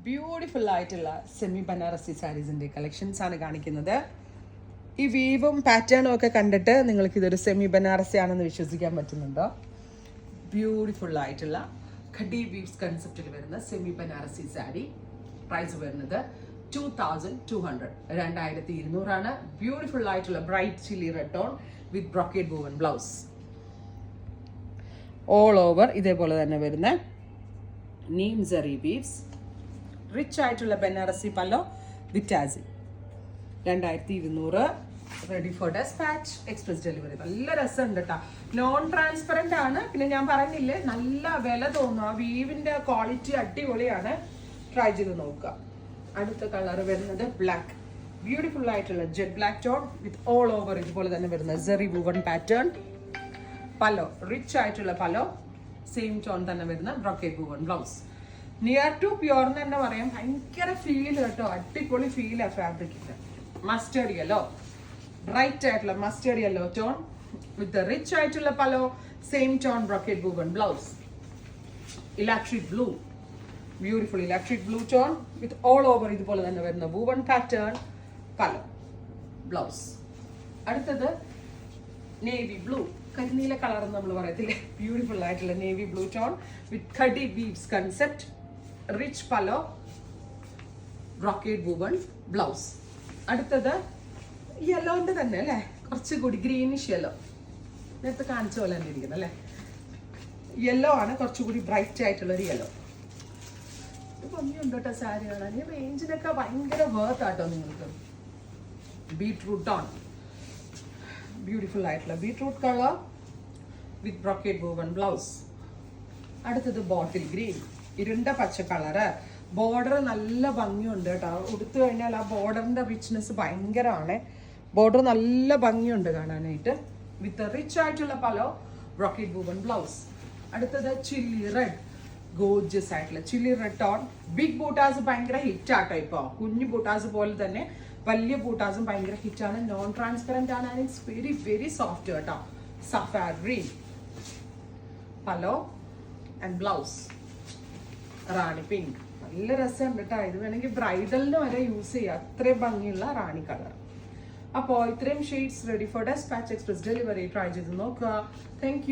Beautiful ആയിട്ടുള്ള semi Banarasi സാരീസിൻ്റെ collections ആണ് കാണിക്കുന്നത്. ഈ വീവും പാറ്റേണും ഒക്കെ കണ്ടിട്ട് നിങ്ങൾക്ക് ഇതൊരു സെമി ബനാറസി ആണെന്ന് വിശ്വസിക്കാൻ പറ്റുന്നുണ്ടോ? ബ്യൂട്ടിഫുൾ ആയിട്ടുള്ള ഖഡി വീവ്സ് കൺസെപ്റ്റിൽ വരുന്ന സെമി ബനാറസി സാരി. പ്രൈസ് വരുന്നത് 2200, 2200 ബ്യൂട്ടിഫുൾ ആയിട്ടുള്ള bright chilli red tone with brocade woven blouse. All over ഇതേപോലെ തന്നെ വരുന്ന നീം സറി വീവ്സ്. റിച്ച് ആയിട്ടുള്ള ബനാറസി പല്ലോ വിറ്റാസി. 2200, ready for dispatch, express delivery. നല്ല രസമുണ്ട് കേട്ടോ. നോൺ ട്രാൻസ്പെറന്റ് ആണ്. പിന്നെ ഞാൻ പറഞ്ഞില്ലേ, നല്ല വില തോന്നും. ആ വീവിന്റെ ക്വാളിറ്റി അടിപൊളിയാണ്. ട്രൈ ചെയ്ത് നോക്കുക. അടുത്ത കളർ വരുന്നത് ബ്ലാക്ക്. ബ്യൂട്ടിഫുൾ ആയിട്ടുള്ള jet black tone with all over ഇതുപോലെ തന്നെ വരുന്ന zari woven pattern. Pallu rich ആയിട്ടുള്ള പല്ലോ, സെയിം ടോൺ തന്നെ വരുന്ന brocade woven blouse. Near to pure എന്ന് തന്നെ പറയാം. ഭയങ്കര ഫീൽ കേട്ടോ, അടിപൊളി ഫീൽ ആ ഫാബ്രിക്കിന്റെ. മസ്റ്റേർഡ് യെല്ലോ, ബ്രൈറ്റ് ആയിട്ടുള്ള mustard yellow tone with rich ആയിട്ടുള്ള pallu, same tone brocade woven blouse. Electric blue, beautiful electric blue tone with all over ഇതുപോലെ തന്നെ വരുന്ന വുവൺ പാറ്റേൺ, പല്ലോ, ബ്ലൗസ്. അടുത്തത് നേവി ബ്ലൂ, കരിനീല കളർ എന്ന് നമ്മൾ പറയത്തില്ലേ, ബ്യൂട്ടിഫുൾ ആയിട്ടുള്ള navy blue tone with khadi weaves concept, rich pallu, brocade woven blouse. അടുത്തത് യെല്ലോന്റെ തന്നെ അല്ലേ, കുറച്ചുകൂടി ഗ്രീനിഷ് യെല്ലോ. നേരത്തെ കാണിച്ച പോലെ തന്നെ ഇരിക്കുന്നത് അല്ലേ. യെല്ലോ ആണ് കുറച്ചുകൂടി ബ്രൈറ്റ് ആയിട്ടുള്ള ഒരു യെല്ലോ. ഭംഗിയുണ്ട് കേട്ടോ സാരി കാണാൻ. ഈ റേഞ്ചിനൊക്കെ ഭയങ്കര വർത്ത് ആട്ടോ നിങ്ങൾക്ക്. ബീട്രൂട്ട് ടോൺ, ബ്യൂട്ടിഫുൾ ആയിട്ടുള്ള ബീട്രൂട്ട് കളർ വിത്ത് ബ്രോക്കേഡ് വൂവൺ ബ്ലൗസ്. അടുത്തത് ബോട്ടിൽ ഗ്രീൻ, ഇരുണ്ട പച്ച കളറ്. ബോർഡർ നല്ല ഭംഗിയുണ്ട് കേട്ടോ. ഉടുത്തു കഴിഞ്ഞാൽ ആ ബോർഡറിന്റെ റിച്ച്നെസ് ഭയങ്കരമാണ്. ബോർഡർ നല്ല ഭംഗിയുണ്ട് കാണാനായിട്ട്. വിത്ത് റിച്ച് ആയിട്ടുള്ള പലോ, ബ്രോക്കേഡ് വൂവൺ ബ്ലൗസ്. അടുത്തത് ചില്ലി റെഡ്, ഗോർജിയസ് ആയിട്ടുള്ള ചില്ലി റെഡ് ടോൺ. ബിഗ് ബൂട്ടാസ് ഭയങ്കര ഹിറ്റ് ആട്ടോ ഇപ്പോൾ. കുഞ്ഞു ബൂട്ടാസ് പോലെ തന്നെ വലിയ ബൂട്ടാസും ഭയങ്കര ഹിറ്റാണ്. നോൺ ട്രാൻസ്പെറന്റ് ആണ്. ഇറ്റ്സ് വെരി വെരി സോഫ്റ്റ് കേട്ടോ. Sapphire green pallu and blouse. Rani pink, നല്ല രസമുണ്ട് കേട്ടോ. ഇത് വേണമെങ്കിൽ ബ്രൈഡലിന് വരെ യൂസ് ചെയ്യാം. അത്രയും ഭംഗിയുള്ള റാണി കളർ. അപ്പോൾ ഇത്രയും shades ready for dispatch, express delivery. Try ചെയ്ത് നോക്കുക. Thank U.